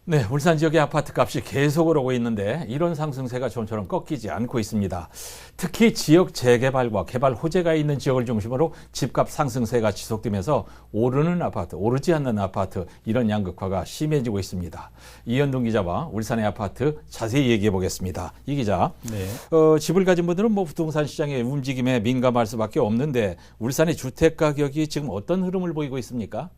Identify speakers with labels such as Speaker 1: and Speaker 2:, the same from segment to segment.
Speaker 1: 네, 울산 지역의 아파트 값이 계속 오르고 있는데 이런 상승세가 좀처럼 꺾이지 않고 있습니다. 특히 지역 재개발과 개발 호재가 있는 지역을 중심으로 집값 상승세가 지속되면서 오르는 아파트, 오르지 않는 아파트 이런 양극화가 심해지고 있습니다. 이현동 기자와 울산의 아파트 자세히 얘기해 보겠습니다. 이 기자,
Speaker 2: 네.
Speaker 1: 집을 가진 분들은 부동산 시장의 움직임에 민감할 수밖에 없는데 울산의 주택 가격이 지금 어떤 흐름을 보이고 있습니까?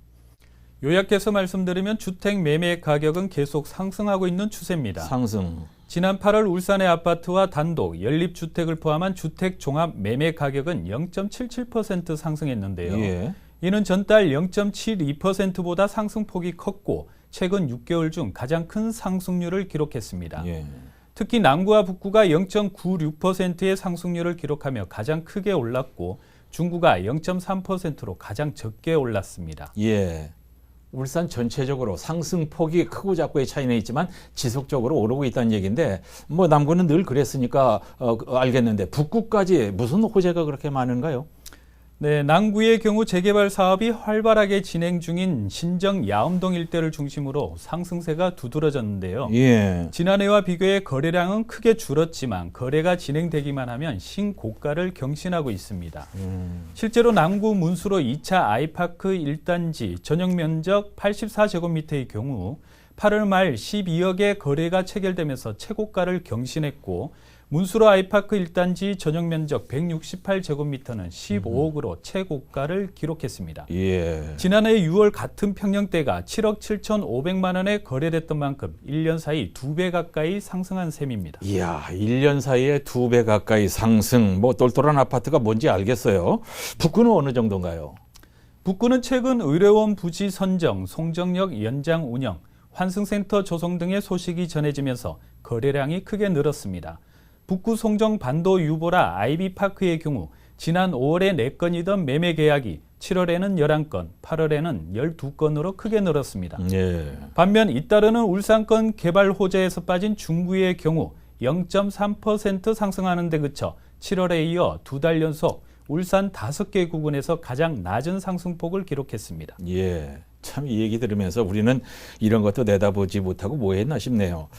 Speaker 2: 요약해서 말씀드리면 주택 매매 가격은 계속 상승하고 있는 추세입니다.
Speaker 1: 상승.
Speaker 2: 지난 8월 울산의 아파트와 단독, 연립주택을 포함한 주택 종합 매매 가격은 0.77% 상승했는데요.
Speaker 1: 예.
Speaker 2: 이는 전달 0.72%보다 상승폭이 컸고 최근 6개월 중 가장 큰 상승률을 기록했습니다.
Speaker 1: 예.
Speaker 2: 특히 남구와 북구가 0.96%의 상승률을 기록하며 가장 크게 올랐고 중구가 0.3%로 가장 적게 올랐습니다.
Speaker 1: 예. 울산 전체적으로 상승폭이 크고 작고의 차이는 있지만 지속적으로 오르고 있다는 얘기인데 남구는 늘 그랬으니까 알겠는데 북구까지 무슨 호재가 그렇게 많은가요?
Speaker 2: 네, 남구의 경우 재개발 사업이 활발하게 진행 중인 신정 야음동 일대를 중심으로 상승세가 두드러졌는데요.
Speaker 1: 예.
Speaker 2: 지난해와 비교해 거래량은 크게 줄었지만 거래가 진행되기만 하면 신고가를 경신하고 있습니다. 실제로 남구 문수로 2차 아이파크 1단지 전용 면적 84제곱미터의 경우 8월 말 12억의 거래가 체결되면서 최고가를 경신했고 문수로 아이파크 1단지 전용 면적 168제곱미터는 15억으로 최고가를 기록했습니다.
Speaker 1: 예.
Speaker 2: 지난해 6월 같은 평형대가 7억 7,500만 원에 거래됐던 만큼 1년 사이 2배 가까이 상승한 셈입니다.
Speaker 1: 이야, 1년 사이에 2배 가까이 상승. 똘똘한 아파트가 뭔지 알겠어요. 북구는 어느 정도인가요?
Speaker 2: 북구는 최근 의료원 부지 선정, 송정역 연장 운영, 환승센터 조성 등의 소식이 전해지면서 거래량이 크게 늘었습니다. 북구 송정 반도 유보라 아이비파크의 경우 지난 5월에 4건이던 매매 계약이 7월에는 11건, 8월에는 12건으로 크게 늘었습니다.
Speaker 1: 예.
Speaker 2: 반면 잇따르는 울산권 개발 호재에서 빠진 중구의 경우 0.3% 상승하는 데 그쳐 7월에 이어 2달 연속 울산 5개 구군에서 가장 낮은 상승폭을 기록했습니다.
Speaker 1: 예. 참 이 얘기 들으면서 우리는 이런 것도 내다보지 못하고 뭐 했나 싶네요.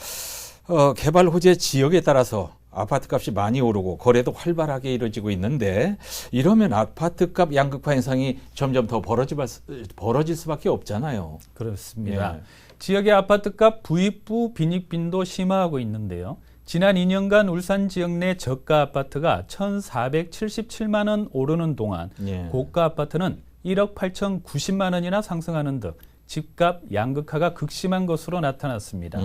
Speaker 1: 개발 호재 지역에 따라서 아파트 값이 많이 오르고 거래도 활발하게 이루어지고 있는데 이러면 아파트 값 양극화 현상이 점점 더 벌어질 수밖에 없잖아요.
Speaker 2: 그렇습니다.
Speaker 1: 예.
Speaker 2: 지역의 아파트 값 부익부 빈익빈도 심화하고 있는데요. 지난 2년간 울산 지역 내 저가 아파트가 1,477만 원 오르는 동안
Speaker 1: 예.
Speaker 2: 고가 아파트는 1억 8,090만 원이나 상승하는 등 집값 양극화가 극심한 것으로 나타났습니다.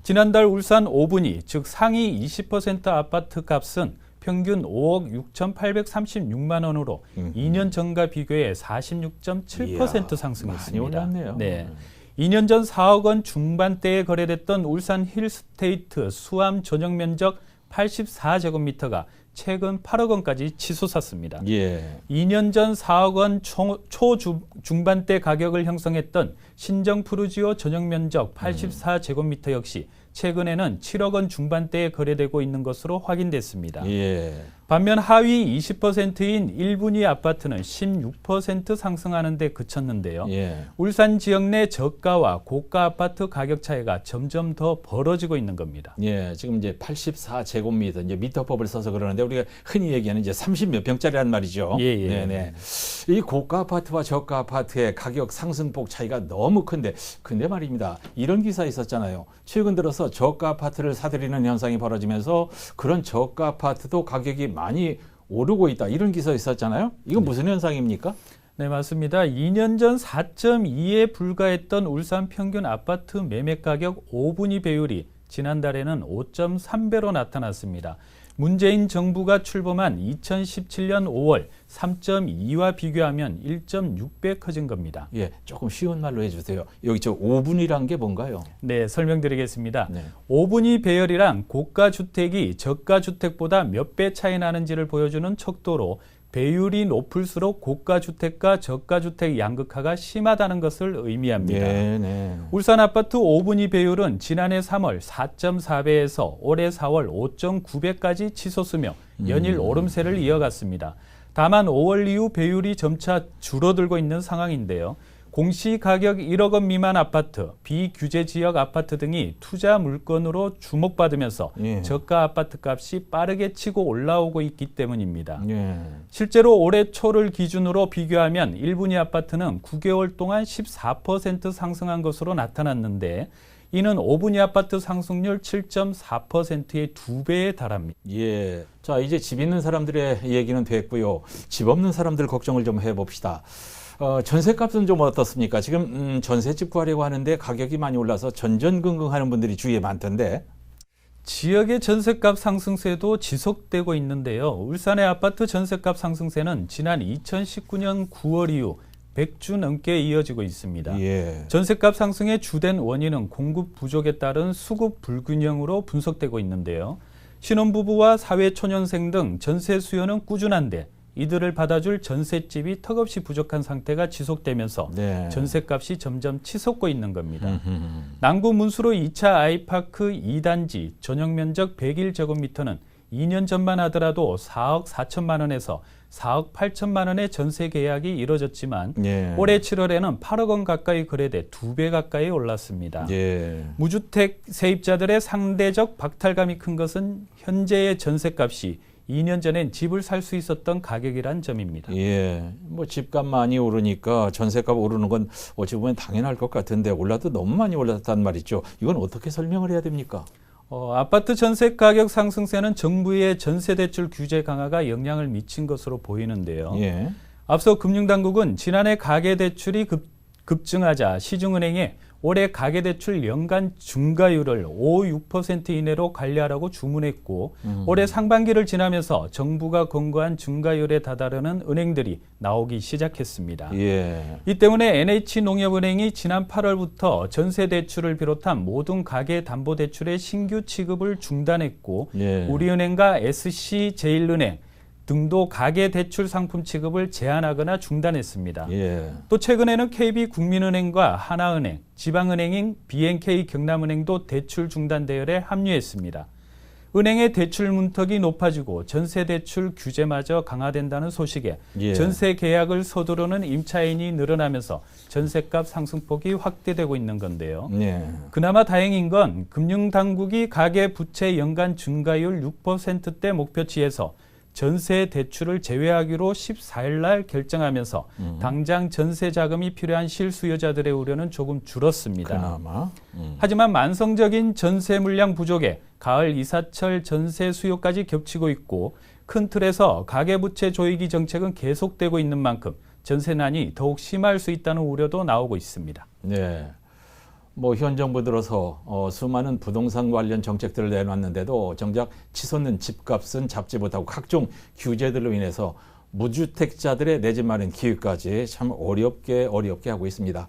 Speaker 2: 지난달 울산 5분위, 즉 상위 20% 아파트 값은 평균 5억 6,836만 원으로 2년 전과 비교해 46.7% 상승했습니다.
Speaker 1: 많이 올랐네요.
Speaker 2: 네. 2년 전 4억 원 중반대에 거래됐던 울산 힐스테이트 수암 전용 면적 84제곱미터가 최근 8억 원까지 치솟았습니다.
Speaker 1: 예.
Speaker 2: 2년 전 4억 원 초중반대 가격을 형성했던 신정 푸르지오 전용 면적 84제곱미터 역시 최근에는 7억 원 중반대에 거래되고 있는 것으로 확인됐습니다.
Speaker 1: 예.
Speaker 2: 반면 하위 20%인 1분위 아파트는 16% 상승하는 데 그쳤는데요.
Speaker 1: 예.
Speaker 2: 울산 지역 내 저가와 고가 아파트 가격 차이가 점점 더 벌어지고 있는 겁니다.
Speaker 1: 예, 지금 이제 84제곱미터 이제 미터법을 써서 그러는데 우리가 흔히 얘기하는 이제 30몇 평짜리란 말이죠.
Speaker 2: 예, 예.
Speaker 1: 네네. 이 고가 아파트와 저가 아파트의 가격 상승폭 차이가 너무 근데 말입니다. 이런 기사 있었잖아요. 최근 들어서 저가 아파트를 사들이는 현상이 벌어지면서 그런 저가 아파트도 가격이 많이 오르고 있다. 이런 기사 있었잖아요. 이건 무슨 현상입니까?
Speaker 2: 네, 맞습니다. 2년 전 4.2에 불과했던 울산 평균 아파트 매매 가격 5분위 배율이 지난달에는 5.3배로 나타났습니다. 문재인 정부가 출범한 2017년 5월 3.2와 비교하면 1.6배 커진 겁니다.
Speaker 1: 예, 조금 쉬운 말로 해주세요. 여기 저 5분이란 게 뭔가요?
Speaker 2: 네, 설명드리겠습니다.
Speaker 1: 네.
Speaker 2: 5분위 배열이란 고가 주택이 저가 주택보다 몇 배 차이 나는지를 보여주는 척도로 배율이 높을수록 고가 주택과 저가 주택 양극화가 심하다는 것을 의미합니다.
Speaker 1: 네.
Speaker 2: 울산 아파트 5분위 배율은 지난해 3월 4.4배에서 올해 4월 5.9배까지 치솟으며 연일 오름세를 이어갔습니다. 다만 5월 이후 배율이 점차 줄어들고 있는 상황인데요. 공시가격 1억 원 미만 아파트, 비규제 지역 아파트 등이 투자 물건으로 주목받으면서
Speaker 1: 예.
Speaker 2: 저가 아파트 값이 빠르게 치고 올라오고 있기 때문입니다.
Speaker 1: 예.
Speaker 2: 실제로 올해 초를 기준으로 비교하면 1분위 아파트는 9개월 동안 14% 상승한 것으로 나타났는데 이는 5분위 아파트 상승률 7.4%의 2배에 달합니다.
Speaker 1: 예. 자, 이제 집 있는 사람들의 얘기는 됐고요. 집 없는 사람들 걱정을 좀 해봅시다. 전셋값은 좀 어떻습니까? 지금 전셋집 구하려고 하는데 가격이 많이 올라서 전전긍긍하는 분들이 주위에 많던데.
Speaker 2: 지역의 전셋값 상승세도 지속되고 있는데요. 울산의 아파트 전셋값 상승세는 지난 2019년 9월 이후 100주 넘게 이어지고 있습니다.
Speaker 1: 예.
Speaker 2: 전셋값 상승의 주된 원인은 공급 부족에 따른 수급 불균형으로 분석되고 있는데요. 신혼부부와 사회초년생 등 전세 수요는 꾸준한데 이들을 받아줄 전셋집이 턱없이 부족한 상태가 지속되면서
Speaker 1: 네.
Speaker 2: 전셋값이 점점 치솟고 있는 겁니다. 남구 문수로 2차 아이파크 2단지 전용 면적 101제곱미터는 2년 전만 하더라도 4억 4천만 원에서 4억 8천만 원의 전세 계약이 이뤄졌지만
Speaker 1: 예.
Speaker 2: 올해 7월에는 8억 원 가까이 거래돼 2배 가까이 올랐습니다.
Speaker 1: 예.
Speaker 2: 무주택 세입자들의 상대적 박탈감이 큰 것은 현재의 전세값이 2년 전엔 집을 살 수 있었던 가격이란 점입니다.
Speaker 1: 예. 뭐 집값 많이 오르니까 전세값 오르는 건 어찌 보면 당연할 것 같은데 올라도 너무 많이 올랐단 말이죠. 이건 어떻게 설명을 해야 됩니까?
Speaker 2: 아파트 전세 가격 상승세는 정부의 전세 대출 규제 강화가 영향을 미친 것으로 보이는데요.
Speaker 1: 예.
Speaker 2: 앞서 금융당국은 지난해 가계대출이 급증하자 시중은행에 올해 가계대출 연간 중과율을 5-6% 이내로 관리하라고 주문했고 올해 상반기를 지나면서 정부가 권고한 중과율에 다다르는 은행들이 나오기 시작했습니다.
Speaker 1: 예.
Speaker 2: 이 때문에 NH농협은행이 지난 8월부터 전세대출을 비롯한 모든 가계담보대출의 신규 취급을 중단했고
Speaker 1: 예.
Speaker 2: 우리은행과 SC제일은행 등도 가계대출 상품 취급을 제한하거나 중단했습니다.
Speaker 1: 예.
Speaker 2: 또 최근에는 KB국민은행과 하나은행, 지방은행인 BNK 경남은행도 대출 중단 대열에 합류했습니다. 은행의 대출 문턱이 높아지고 전세대출 규제마저 강화된다는 소식에
Speaker 1: 예.
Speaker 2: 전세 계약을 서두르는 임차인이 늘어나면서 전세값 상승폭이 확대되고 있는 건데요.
Speaker 1: 예.
Speaker 2: 그나마 다행인 건 금융당국이 가계부채 연간 중과율 6%대 목표치에서 전세 대출을 제외하기로 14일 날 결정하면서 당장 전세 자금이 필요한 실수요자들의 우려는 조금 줄었습니다.
Speaker 1: 그나마.
Speaker 2: 하지만 만성적인 전세 물량 부족에 가을 이사철 전세 수요까지 겹치고 있고 큰 틀에서 가계부채 조이기 정책은 계속되고 있는 만큼 전세난이 더욱 심할 수 있다는 우려도 나오고 있습니다.
Speaker 1: 네. 뭐 현 정부 들어서 수많은 부동산 관련 정책들을 내놨는데도 정작 치솟는 집값은 잡지 못하고 각종 규제들로 인해서 무주택자들의 내 집 마련 기회까지 참 어렵게 하고 있습니다.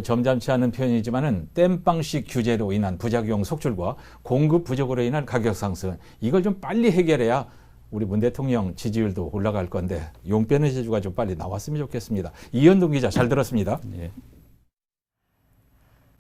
Speaker 1: 점잖지 않은 표현이지만은 땜빵식 규제로 인한 부작용 속출과 공급 부족으로 인한 가격 상승, 이걸 좀 빨리 해결해야 우리 문 대통령 지지율도 올라갈 건데 용변의 제주가 좀 빨리 나왔으면 좋겠습니다. 이현동 기자 잘 들었습니다.
Speaker 2: 네.